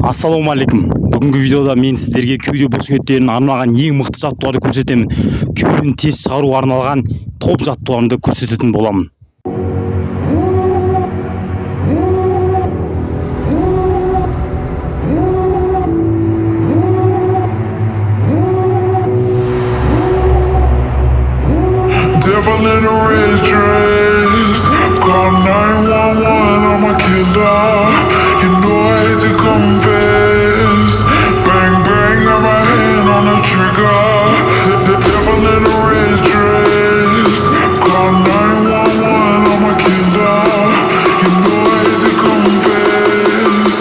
Ассалаумағалейкум. Бүгінгі видеода мен сіздерге кеуде бұлшықеттерін арналған ең мықты жаттығуды көрсетемін. Кеудені тез шығару арналған топ жаттығуды көрсететін боламын. Devil in a red dress, call 911, I'm a killer. You know I hate to confess. Bang bang, got my hand on the trigger. The devil in a red dress, call 911, I'm a killer. You know I hate to confess.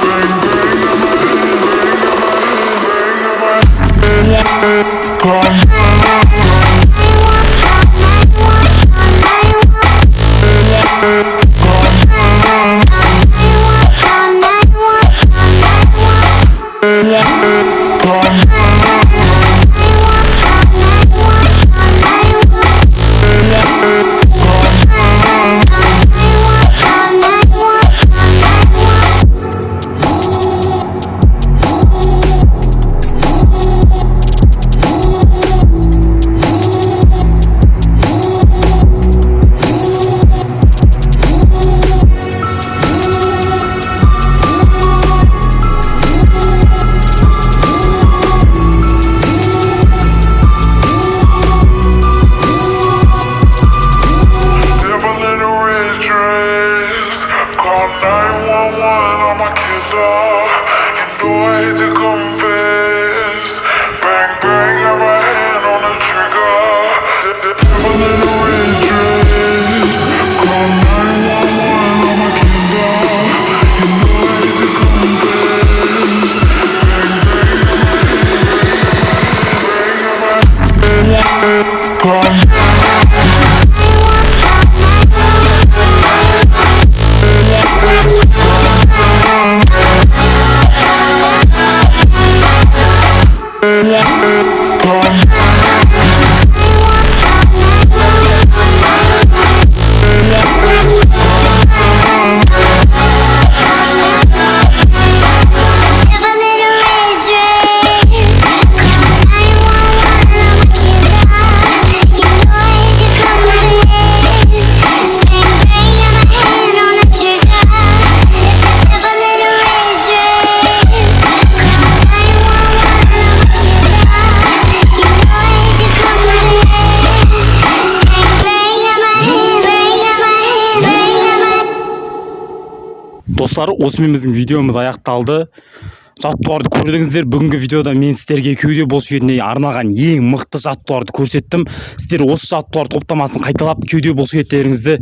Bang bang, got my hand, call. Достар, осымен біздің видеомыз аяқталды. Жаттығуды көрдіңіздер. Бүгінгі видеода мен сіздерге кеуде бұлшықетіне арналған ең мықты жаттығуды көрсеттім. Сіздер осы жаттығулар топтамасын қайталап кеуде бұлшықеттеріңізді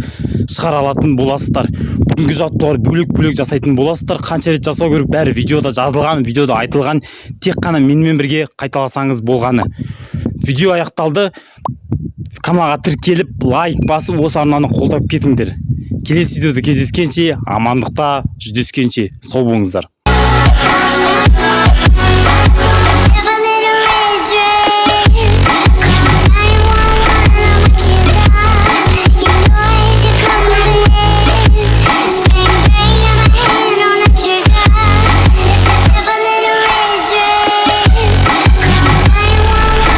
шығара алатын боласыздар. Бүгінгі жаттығулар бөлек-бөлек жасайтын боласыздар. Қанша рет жасау керек, бәрі видеода жазылған, видеода айтылған. Тек қана менімен бірге қайталасаңыз болғаны. Видео аяқталды. Каналға тіркеліп, лайк басып, осы арнаны қолдап кетіңдер. Келесі видеода кездескенше, амандықта жүздескенше сау болыңыздар.